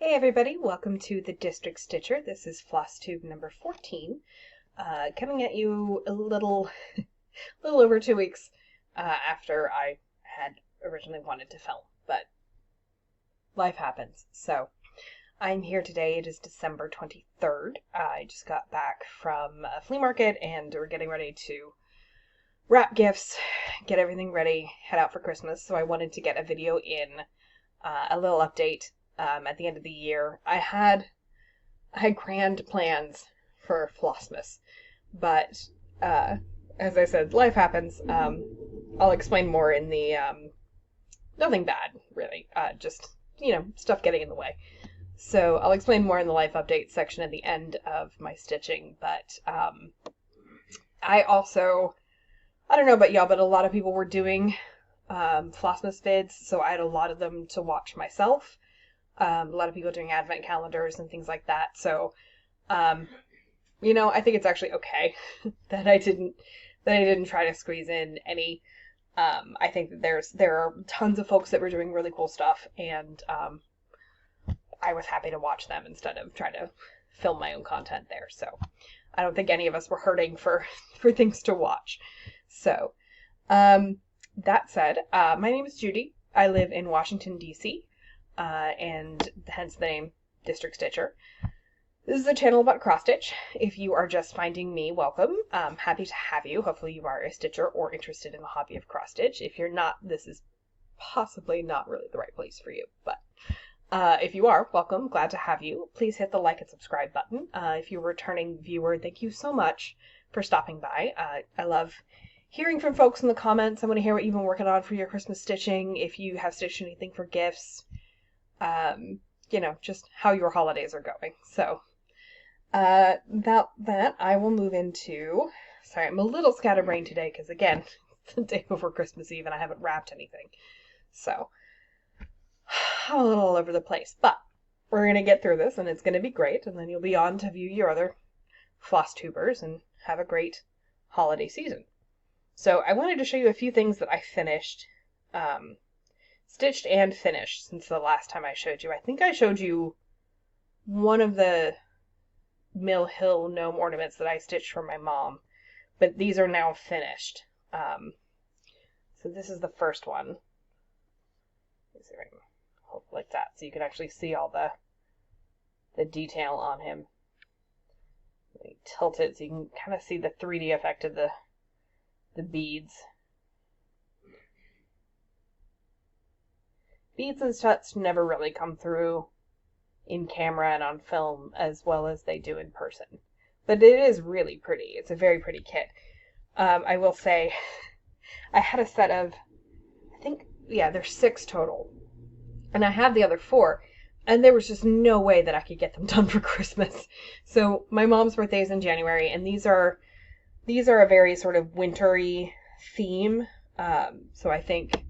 Hey everybody, welcome to the District Stitcher. This is Flosstube number 14, coming at you a little over 2 weeks after I had originally wanted to film, but life happens. So I'm here today. It is December 23rd. I just got back from a flea market and we're getting ready to wrap gifts, get everything ready, head out for Christmas. So I wanted to get a video in, a little update. At the end of the year, I had grand plans for Flossmas, but as I said, life happens. I'll explain more in the nothing bad really, just stuff getting in the way. So I'll explain more in the life update section at the end of my stitching. But I don't know about y'all, but a lot of people were doing Flossmas vids, so I had a lot of them to watch myself. A lot of people doing advent calendars and things like that. So, I think it's actually okay that I didn't try to squeeze in any. I think that there are tons of folks that were doing really cool stuff, and I was happy to watch them instead of trying to film my own content there. So, I don't think any of us were hurting for things to watch. So, that said, my name is Judy. I live in Washington, D.C., and hence the name District Stitcher. This is a channel about cross stitch. If you are just finding me, welcome. I'm happy to have you. Hopefully you are a stitcher or interested in the hobby of cross stitch. If you're not, this is possibly not really the right place for you. But if you are, welcome. Glad to have you. Please hit the like and subscribe button. If you're a returning viewer, thank you so much for stopping by. I love hearing from folks in the comments. I want to hear what you've been working on for your Christmas stitching. If you have stitched anything for gifts. Just how your holidays are going. So, about that, I will move into, sorry, I'm a little scatterbrained today because, again, it's the day before Christmas Eve and I haven't wrapped anything. So, I'm a little all over the place, but we're going to get through this and it's going to be great, and then you'll be on to view your other Flosstubers and have a great holiday season. So, I wanted to show you a few things that I finished, stitched and finished since the last time I showed you. I think I showed you one of the Mill Hill gnome ornaments that I stitched for my mom, but these are now finished. So this is the first one. Let's see if I can hold it like that so you can actually see all the detail on him. Let me tilt it so you can kind of see the 3D effect of the beads. Beads and such never really come through in camera and on film as well as they do in person. But it is really pretty. It's a very pretty kit. I will say, I had a set of, there's 6 total. And I have the other 4. And there was just no way that I could get them done for Christmas. So my mom's birthday is in January, and these are a very sort of wintry theme. So I think,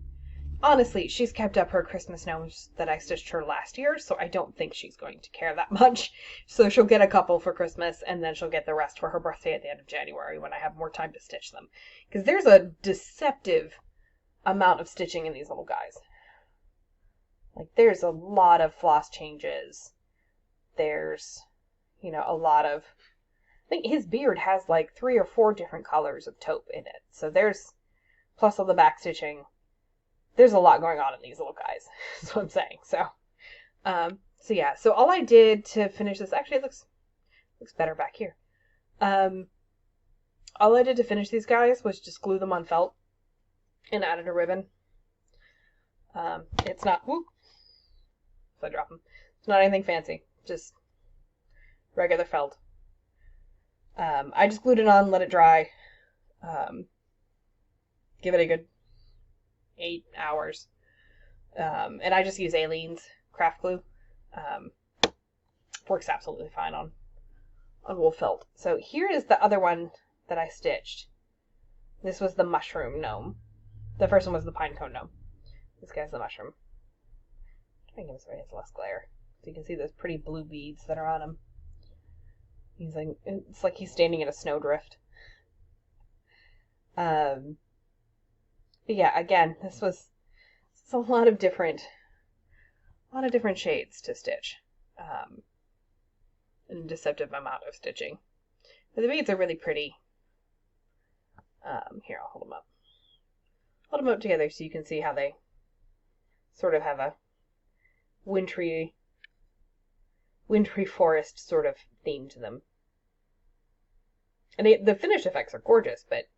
honestly, she's kept up her Christmas gnomes that I stitched her last year, so I don't think she's going to care that much. So she'll get a couple for Christmas, and then she'll get the rest for her birthday at the end of January when I have more time to stitch them. Because there's a deceptive amount of stitching in these little guys. Like, there's a lot of floss changes. There's, a lot of... I think his beard has like 3 or 4 different colors of taupe in it. So there's, plus all the back stitching. There's a lot going on in these little guys, is what I'm saying. So all I did to finish this, actually it looks better back here. All I did to finish these guys was just glue them on felt and added a ribbon. It's not, if I drop them, it's not anything fancy, just regular felt. I just glued it on, let it dry, give it a good 8 hours. And I just use Aleene's craft glue. Works absolutely fine on wool felt. So here is the other one that I stitched. This was the mushroom gnome. The first one was the pine cone gnome. This guy's the mushroom. I think it's less glare. So you can see those pretty blue beads that are on him. It's like he's standing in a snowdrift. But yeah, again, this was a lot of different shades to stitch. a deceptive amount of stitching. But the beads are really pretty. Here, I'll hold them up. Hold them up together so you can see how they sort of have a wintry forest sort of theme to them. And the finished effects are gorgeous, but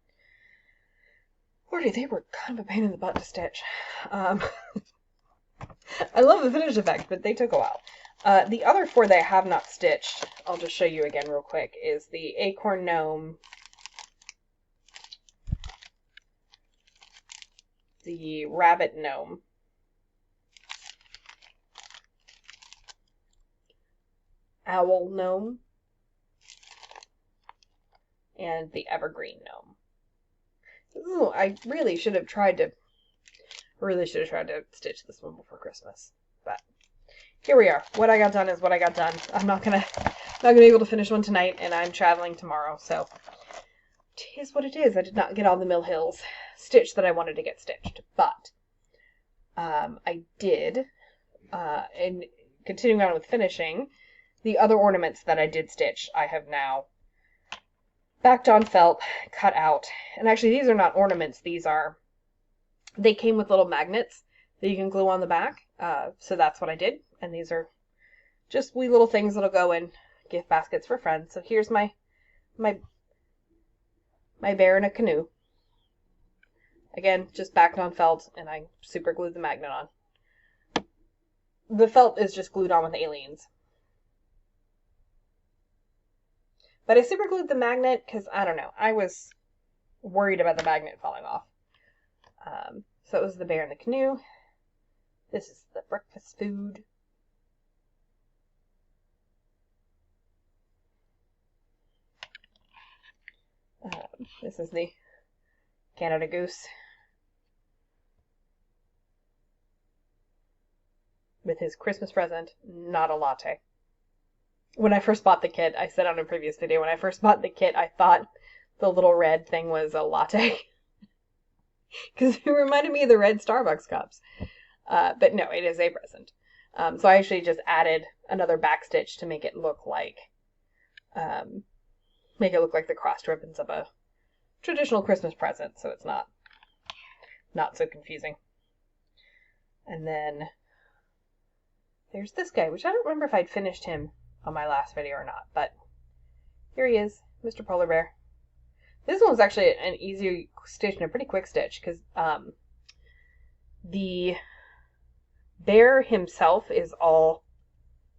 Lordy, they were kind of a pain in the butt to stitch. I love the finished effect, but they took a while. The other 4 that I have not stitched, I'll just show you again real quick, is the Acorn Gnome, the Rabbit Gnome, Owl Gnome, and the Evergreen Gnome. Ooh, I really should have tried to stitch this one before Christmas, but here we are. What I got done is what I got done. I'm not gonna be able to finish one tonight, and I'm traveling tomorrow, so it is what it is. I did not get all the Mill Hills stitched that I wanted to get stitched, but I did, and continuing on with finishing, the other ornaments that I did stitch, I have now backed on felt, cut out, and actually these are not ornaments, they came with little magnets that you can glue on the back, so that's what I did, and these are just wee little things that'll go in gift baskets for friends. So here's my bear in a canoe. Again, just backed on felt, and I super glued the magnet on. The felt is just glued on with aliens. But I super glued the magnet because, I don't know, I was worried about the magnet falling off. So it was the bear in the canoe. This is the breakfast food. This is the Canada Goose with his Christmas present, not a latte. When I first bought the kit, I said on a previous video, when I first bought the kit, I thought the little red thing was a latte. Because it reminded me of the red Starbucks cups. But no, it is a present. So I actually just added another back stitch to make it look like the crossed ribbons of a traditional Christmas present, so it's not so confusing. And then there's this guy, which I don't remember if I'd finished him on my last video or not, but here he is, Mr. Polar Bear. This one was actually an easy stitch and a pretty quick stitch, because the bear himself is all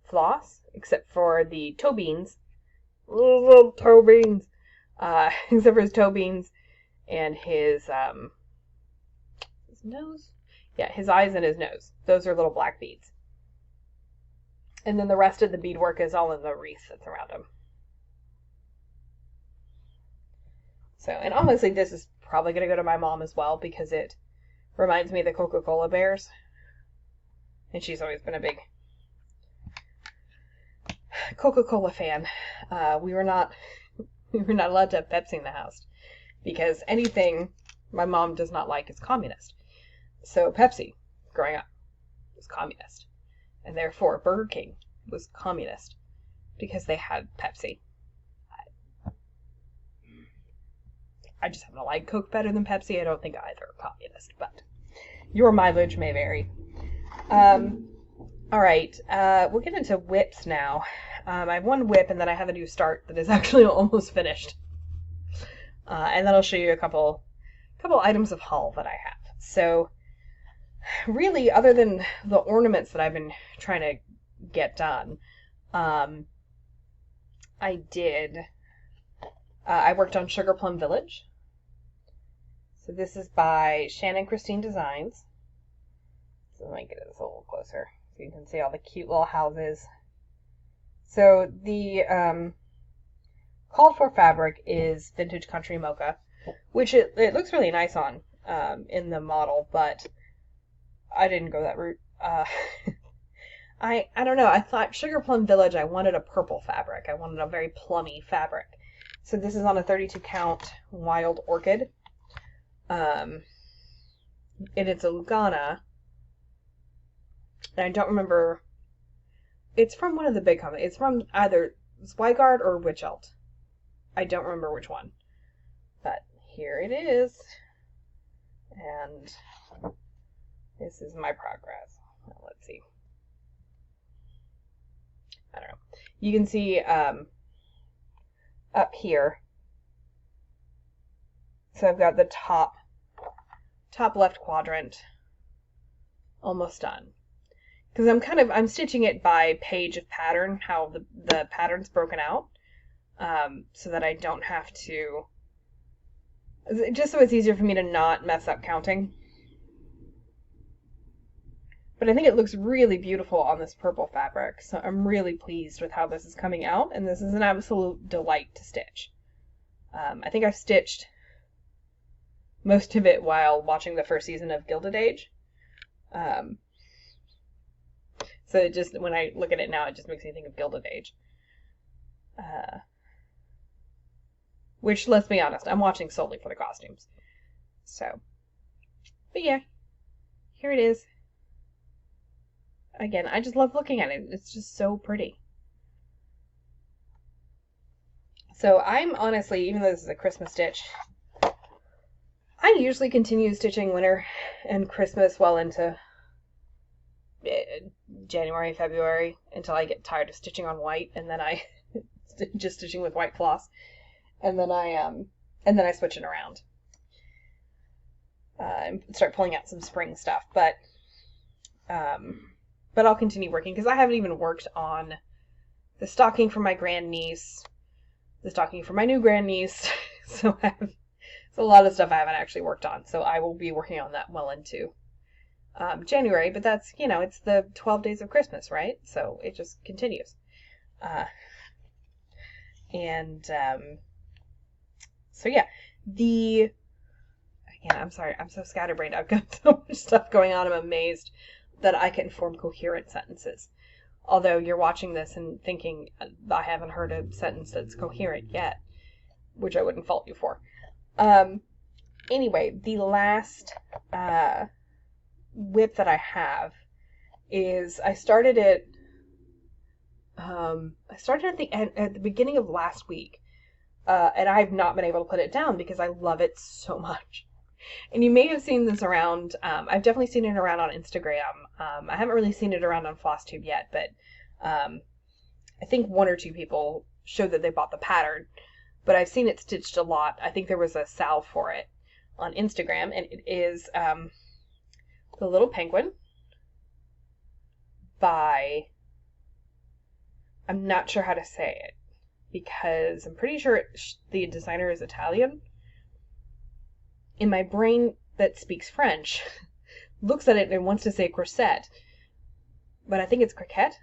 floss, except for the toe beans. Little toe beans. Except for his toe beans and his nose? Yeah, his eyes and his nose. Those are little black beads. And then the rest of the beadwork is all in the wreath that's around him. So, and honestly, this is probably going to go to my mom as well, because it reminds me of the Coca-Cola bears. And she's always been a big Coca-Cola fan. We were not allowed to have Pepsi in the house, because anything my mom does not like is communist. So Pepsi, growing up, was communist. And therefore Burger King was communist, because they had Pepsi. I just happen to like Coke better than Pepsi. I don't think either are communist, but your mileage may vary. Alright, we'll get into whips now. I have one whip, and then I have a new start that is actually almost finished. And then I'll show you a couple items of haul that I have. So, really, other than the ornaments that I've been trying to get done, I worked on Sugarplum Village. So this is by Shannon Designs. So let me get this a little closer so you can see all the cute little houses. So the called for fabric is Vintage Country Mocha, which it looks really nice on in the model, but I didn't go that route. I don't know. I thought Sugarplum Village, I wanted a purple fabric. I wanted a very plummy fabric. So this is on a 32 count Wild Orchid. And it's a Lugana. And I don't remember It's from one of the big companies. It's from either Zweigart or Witchelt. I don't remember which one. But here it is. And this is my progress. Well, let's see. I don't know. You can see up here. So I've got the top left quadrant almost done. Because I'm stitching it by page of pattern, how the pattern's broken out, so that I don't have to, just so it's easier for me to not mess up counting. But I think it looks really beautiful on this purple fabric, so I'm really pleased with how this is coming out, and this is an absolute delight to stitch. I think I've stitched most of it while watching the first season of Gilded Age. So it just, when I look at it now, it just makes me think of Gilded Age. Which, let's be honest, I'm watching solely for the costumes. So, but yeah, here it is. Again, I just love looking at it. It's just so pretty. So I'm honestly, even though this is a Christmas stitch, I usually continue stitching winter and Christmas well into January, February, until I get tired of stitching on white, and then I just stitching with white floss, and then I switch it around and start pulling out some spring stuff. But I'll continue working because I haven't even worked on the stocking for my grandniece, the stocking for my new grandniece. So it's a lot of stuff I haven't actually worked on. So I will be working on that well into January, but that's, it's the 12 days of Christmas, right? So it just continues. So yeah, again, I'm sorry, I'm so scatterbrained. I've got so much stuff going on. I'm amazed that I can form coherent sentences. Although you're watching this and thinking, I haven't heard a sentence that's coherent yet, which I wouldn't fault you for. Anyway, the last whip that I have is, I started at the beginning of last week, and I've not been able to put it down because I love it so much. And you may have seen this around, I've definitely seen it around on Instagram. I haven't really seen it around on Flosstube yet, but I think one or two people showed that they bought the pattern, but I've seen it stitched a lot. I think there was a salve for it on Instagram, and it is The Little Penguin by, I'm not sure how to say it, because I'm pretty sure the designer is Italian. In my brain that speaks French, looks at it and wants to say Crocette, but I think it's Crocette.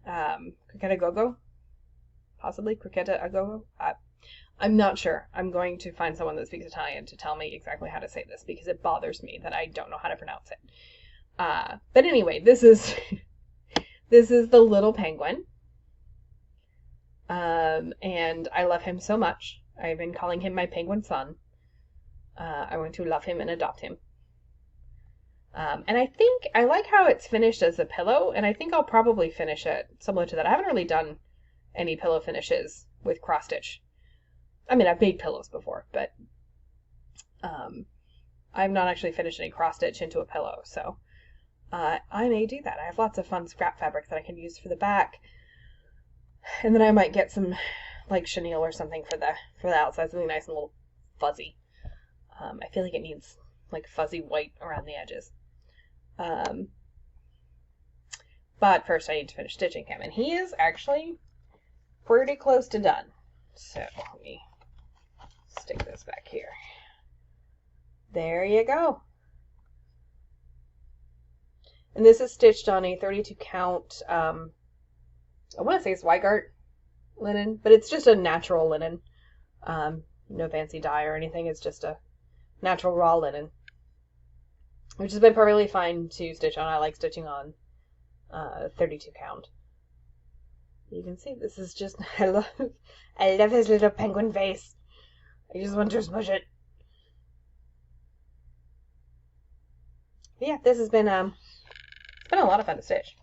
Crocette a Gogo? Possibly Crocette a Gogo? I'm not sure. I'm going to find someone that speaks Italian to tell me exactly how to say this, because it bothers me that I don't know how to pronounce it. But anyway, this is The Little Penguin. And I love him so much. I've been calling him my penguin son. I want to love him and adopt him. And I think I like how it's finished as a pillow, and I think I'll probably finish it similar to that. I haven't really done any pillow finishes with cross stitch. I mean, I've made pillows before, but I've not actually finished any cross stitch into a pillow, so I may do that. I have lots of fun scrap fabric that I can use for the back, and then I might get some like chenille or something for the outside, something nice and a little fuzzy. I feel like it needs like fuzzy white around the edges. But first I need to finish stitching him, and he is actually pretty close to done. So let me stick this back here. There you go. And this is stitched on a 32 count, I want to say it's Zweigart linen, but it's just a natural linen. No fancy dye or anything. It's just a natural raw linen, which has been perfectly fine to stitch on. I like stitching on 32 count. You can see this is just, I love his little penguin face. I just want to smush it. But yeah, this has been it's been a lot of fun to stitch.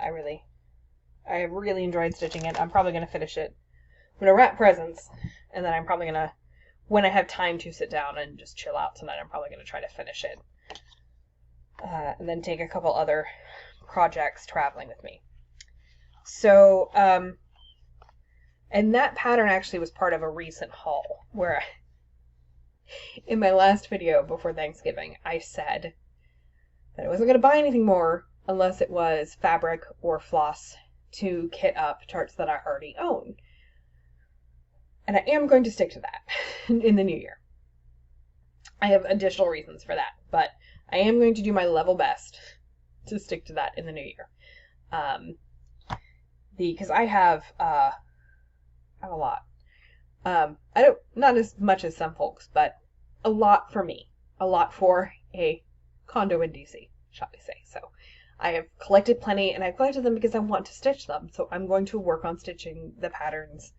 I really I have really enjoyed stitching it. I'm probably going to finish it. I'm going to wrap presents, and then I'm probably going to, when I have time to sit down and just chill out tonight, I'm probably going to try to finish it. And then take a couple other projects traveling with me. So, and that pattern actually was part of a recent haul where in my last video before Thanksgiving, I said that I wasn't going to buy anything more unless it was fabric or floss to kit up charts that I already own. And I am going to stick to that in the new year. I have additional reasons for that, but I am going to do my level best to stick to that in the new year. Because I have a lot. I don't, not as much as some folks, but a lot for me. A lot for a condo in DC, shall we say. So I have collected plenty, and I've collected them because I want to stitch them. So I'm going to work on stitching the patterns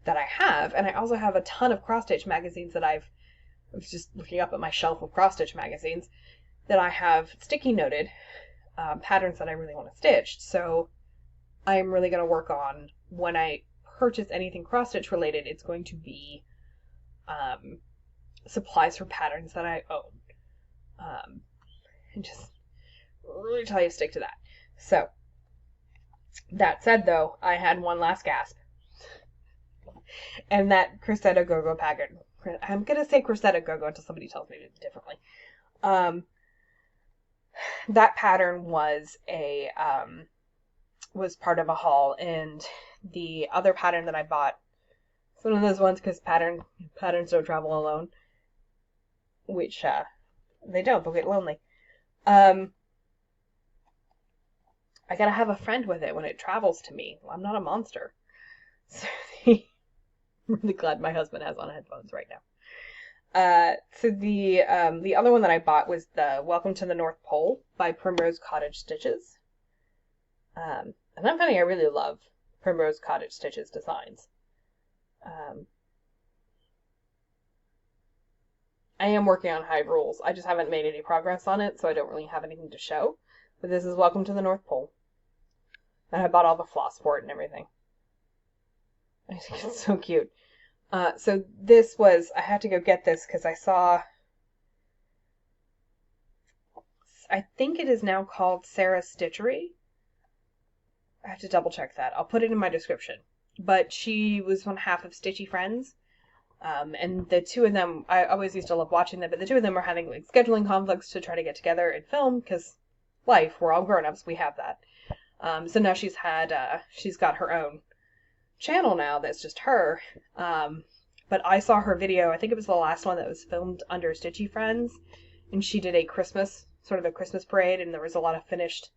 that I have. And I also have a ton of cross-stitch magazines that I was just looking up at my shelf of cross-stitch magazines that I have sticky noted patterns that I really want to stitch. So I'm really going to work on, when I purchase anything cross-stitch related, it's going to be supplies for patterns that I own. And just really try to stick to that. So, that said though, I had one last gasp. And that Crocette Gogo pattern. I'm going to say Crocette Gogo until somebody tells me differently. That pattern was was part of a haul, and the other pattern that I bought, it's one of those ones because patterns don't travel alone, which they don't, they'll get lonely. I gotta have a friend with it when it travels to me. I'm not a monster. So I'm really glad my husband has on headphones right now. So the other one that I bought was the Welcome to the North Pole by Primrose Cottage Stitches. And I'm finding I really love Primrose Cottage Stitches designs. I am working on Hive Rules. I just haven't made any progress on it, so I don't really have anything to show. But this is Welcome to the North Pole. And I bought all the floss for it and everything. I think it's so cute. So this was, I had to go get this because I saw, I think it is now called Sarah's Stitchery. I have to double check that. I'll put it in my description. But she was one half of Stitchy Friends. And the two of them, I always used to love watching them, but the two of them were having like scheduling conflicts to try to get together and film, because life, we're all grown-ups, we have that. So now she's got her own channel now that's just her. But I saw her video, I think it was the last one that was filmed under Stitchy Friends, and she did a Christmas parade, and there was a lot of finished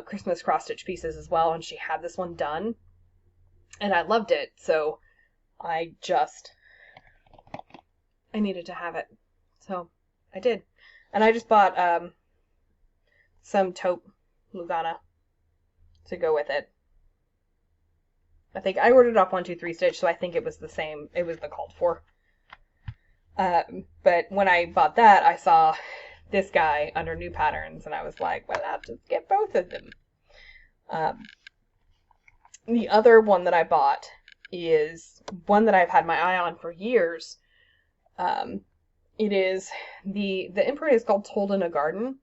Christmas cross-stitch pieces as well, and she had this one done, and I loved it, so I needed to have it, so I did. And I just bought some taupe Lugana to go with it. I think I ordered off 123 Stitch, so I think it was the same. It was the called for. But when I bought that, I saw this guy under new patterns, and I was like, well, I'll just get both of them. The other one that I bought is one that I've had my eye on for years. It is the imprint is called Told in a Garden,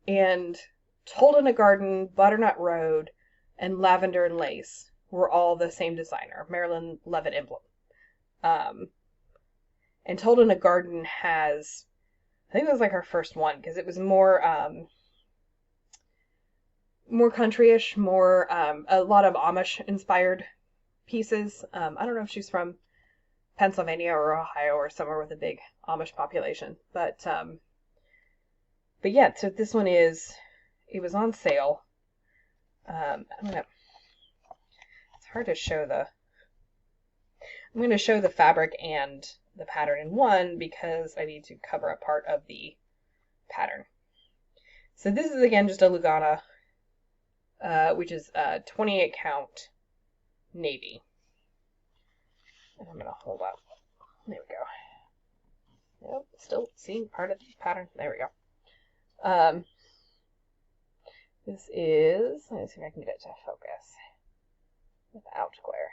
and Told in a Garden, Butternut Road, and Lavender and Lace were all the same designer, Marilyn Levitt Emblem. And Told in a Garden has, I think it was like her first one, because it was more countryish, more a lot of Amish inspired pieces. I don't know if she's from Pennsylvania or Ohio or somewhere with a big Amish population, but yeah. So this one it was on sale. It's hard to show I'm going to show the fabric and the pattern in one because I need to cover up part of the pattern. So this is again just a Lugana, which is a 28 count navy. And I'm going to hold up. There we go. Nope, still seeing part of the pattern. There we go. This is, let's see if I can get it to focus without glare.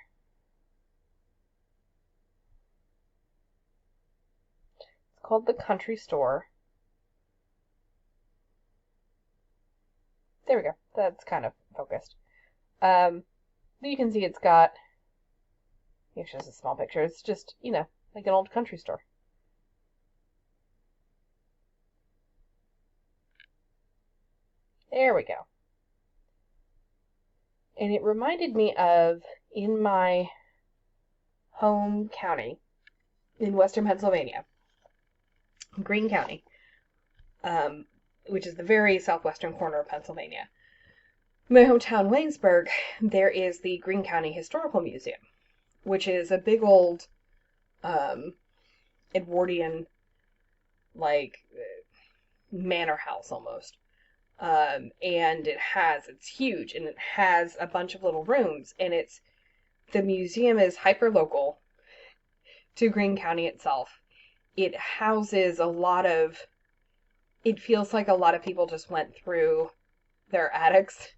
It's called The Country Store. There we go. That's kind of focused. You can see it's got, it's just a small picture. It's just, you know, like an old country store. There we go. And it reminded me of, in my home county in western Pennsylvania, Greene County, which is the very southwestern corner of Pennsylvania. In my hometown, Waynesburg, there is the Greene County Historical Museum, which is a big old Edwardian, like, manor house almost. And it's huge, and it has a bunch of little rooms, and the museum is hyper-local to Greene County itself. It houses it feels like a lot of people just went through their attics,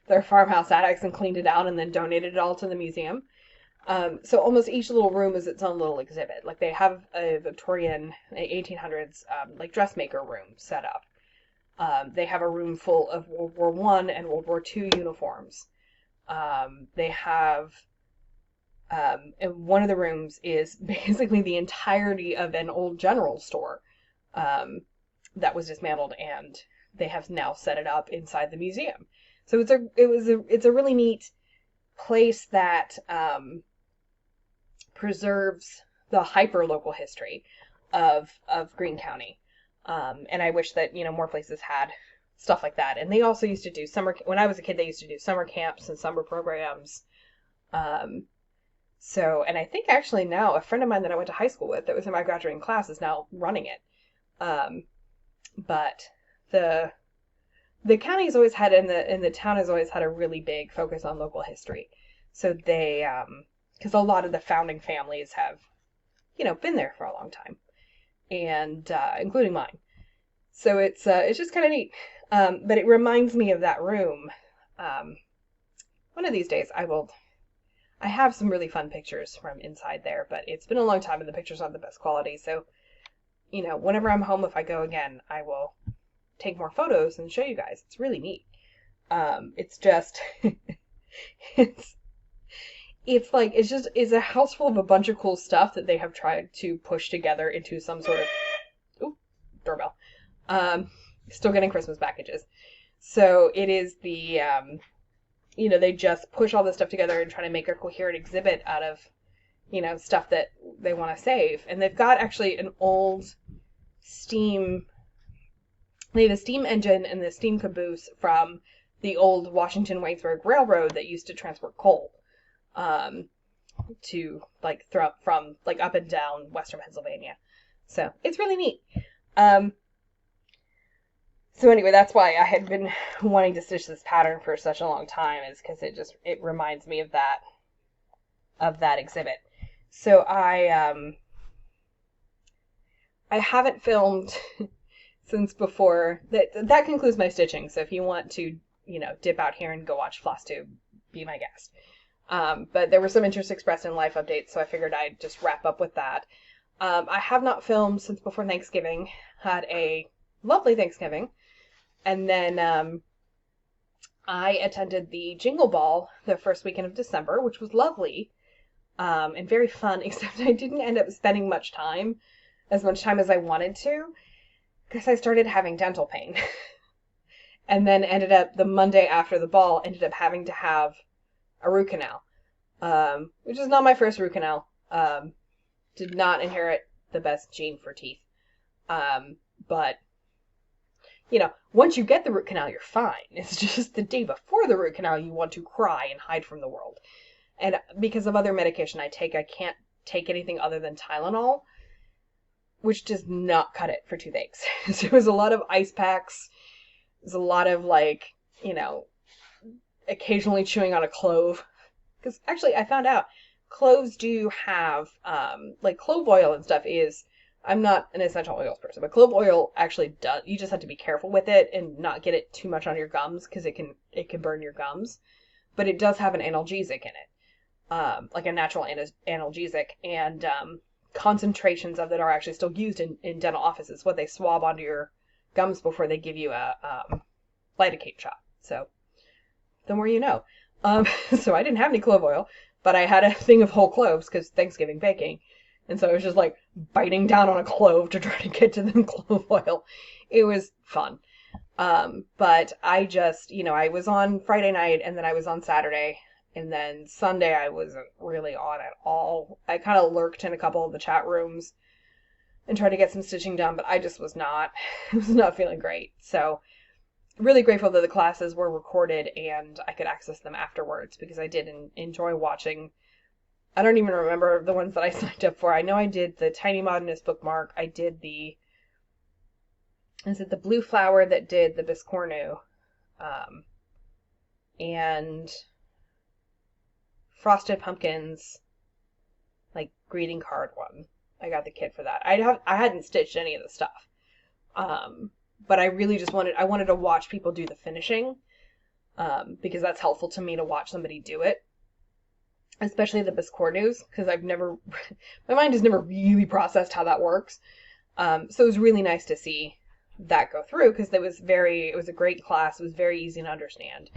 their farmhouse attics, and cleaned it out and then donated it all to the museum. So almost each little room is its own little exhibit. Like, they have a Victorian 1800s like dressmaker room set up. They have a room full of World War I and World War II uniforms. They have, and one of the rooms is basically the entirety of an old general store that was dismantled, and they have now set it up inside the museum. So it's a really neat place that preserves the hyper-local history of Greene County. And I wish that, more places had stuff like that. And they also used to do when I was a kid, they used to do summer camps and summer programs. And I think actually now a friend of mine that I went to high school with that was in my graduating class is now running it. But the county's always had, and the town has always had a really big focus on local history. So they, because a lot of the founding families have, been there for a long time. And including mine. So it's just kind of neat. But it reminds me of that room. One of these days I have some really fun pictures from inside there, but it's been a long time and the pictures aren't the best quality. So, whenever I'm home, if I go again, I will take more photos and show you guys. It's really neat. It's just, it's a house full of a bunch of cool stuff that they have tried to push together into some sort of, doorbell. Still getting Christmas packages. So it is they just push all this stuff together and try to make a coherent exhibit out of, stuff that they want to save. And they've got actually an old they have a steam engine and the steam caboose from the old Washington-Waynesburg Railroad that used to transport coal. To from up and down western Pennsylvania. So it's really neat. So anyway, that's why I had been wanting to stitch this pattern for such a long time, is because it reminds me of that exhibit. So I haven't filmed since before. That concludes my stitching. So if you want to, dip out here and go watch Flosstube, be my guest. But there was some interest expressed in life updates, so I figured I'd just wrap up with that. I have not filmed since before Thanksgiving. Had a lovely Thanksgiving. And then I attended the Jingle Ball the first weekend of December, which was lovely and very fun, except I didn't end up spending as much time as I wanted to, because I started having dental pain. And then the Monday after the ball, ended up having to have a root canal, which is not my first root canal. Did not inherit the best gene for teeth. But, once you get the root canal, you're fine. It's just the day before the root canal you want to cry and hide from the world. And because of other medication I can't take anything other than Tylenol, which does not cut it for toothaches. So it was a lot of ice packs. It was a lot of, occasionally chewing on a clove. Because actually I found out cloves do have, clove oil and stuff is I'm not an essential oils person, but clove oil actually does. You just have to be careful with it and not get it too much on your gums because it can burn your gums. But it does have an analgesic in it, like a natural analgesic, and concentrations of it are actually still used in dental offices. What they swab onto your gums before they give you a lidocaine shot. So the more you know. So I didn't have any clove oil, but I had a thing of whole cloves because Thanksgiving baking. And so I was just like biting down on a clove to try to get to the clove oil. It was fun. But I just, I was on Friday night and then I was on Saturday. And then Sunday I wasn't really on at all. I kind of lurked in a couple of the chat rooms and tried to get some stitching done, but I just was not feeling great. So really grateful that the classes were recorded and I could access them afterwards because I did enjoy watching. I don't even remember the ones that I signed up for. I know I did the Tiny Modernist bookmark. I did is it the Blue Flower that did the Biscornu? And Frosted Pumpkins, like greeting card one. I got the kit for that. I hadn't stitched any of the stuff. But I really just wanted to watch people do the finishing, because that's helpful to me to watch somebody do it. Especially the Biscornus, because my mind has never really processed how that works. So it was really nice to see that go through, because it was a great class. It was very easy to understand.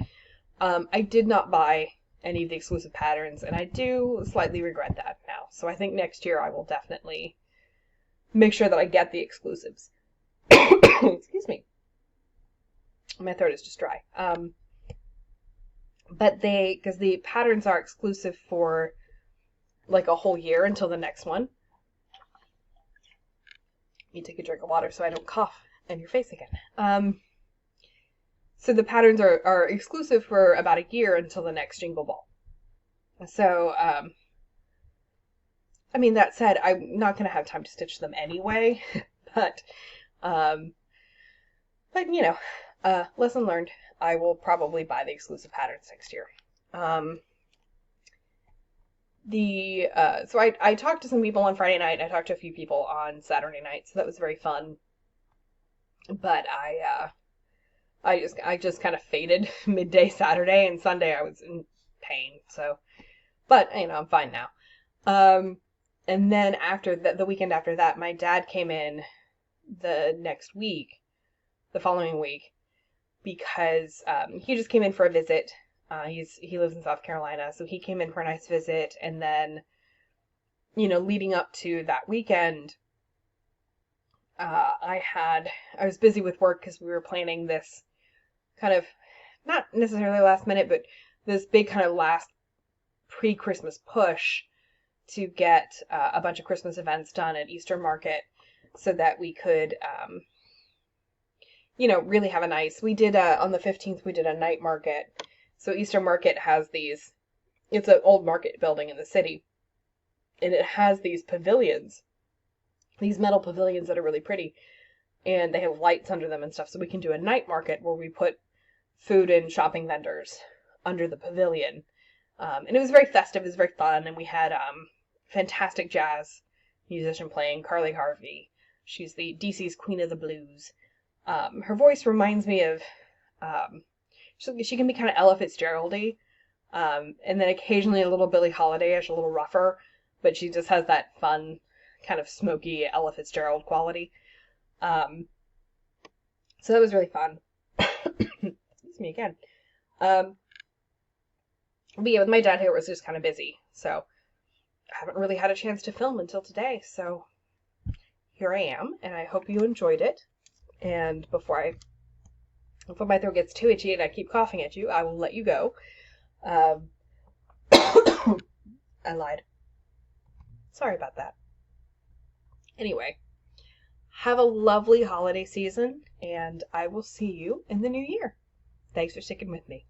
I did not buy any of the exclusive patterns, and I do slightly regret that now. So I think next year I will definitely make sure that I get the exclusives. Excuse me. My throat is just dry. But because the patterns are exclusive for like a whole year until the next one. You take a drink of water so I don't cough in your face again. So the patterns are exclusive for about a year until the next Jingle Ball. So, I mean, that said, I'm not going to have time to stitch them anyway, but lesson learned. I will probably buy the exclusive patterns next year. So I talked to some people on Friday night. I talked to a few people on Saturday night, so that was very fun. But I just kind of faded midday Saturday, and Sunday I was in pain. So, but I'm fine now. And then after the weekend after that, my dad came in the following week, because he just came in for a visit. He lives in South Carolina, so he came in for a nice visit, and then, leading up to that weekend, I was busy with work because we were planning this kind of, not necessarily last minute, but this big kind of last pre-Christmas push to get a bunch of Christmas events done at Easter Market so that we could, really have a nice, we did, on the 15th, we did a night market. So Easter Market has it's an old market building in the city, and it has these pavilions, these metal pavilions that are really pretty, and they have lights under them and stuff, so we can do a night market where we put food and shopping vendors under the pavilion. And it was very festive, it was very fun, and we had fantastic jazz musician playing, Carly Harvey. She's the DC's Queen of the Blues. Her voice reminds me of, she can be kind of Ella Fitzgerald-y, and then occasionally a little Billie Holiday-ish, a little rougher, but she just has that fun, kind of smoky Ella Fitzgerald quality. So that was really fun. Excuse me again. But yeah, with my dad here, it was just kind of busy, so I haven't really had a chance to film until today, so here I am, and I hope you enjoyed it. And before my throat gets too itchy and I keep coughing at you, I will let you go. I lied. Sorry about that. Anyway, have a lovely holiday season, and I will see you in the new year. Thanks for sticking with me.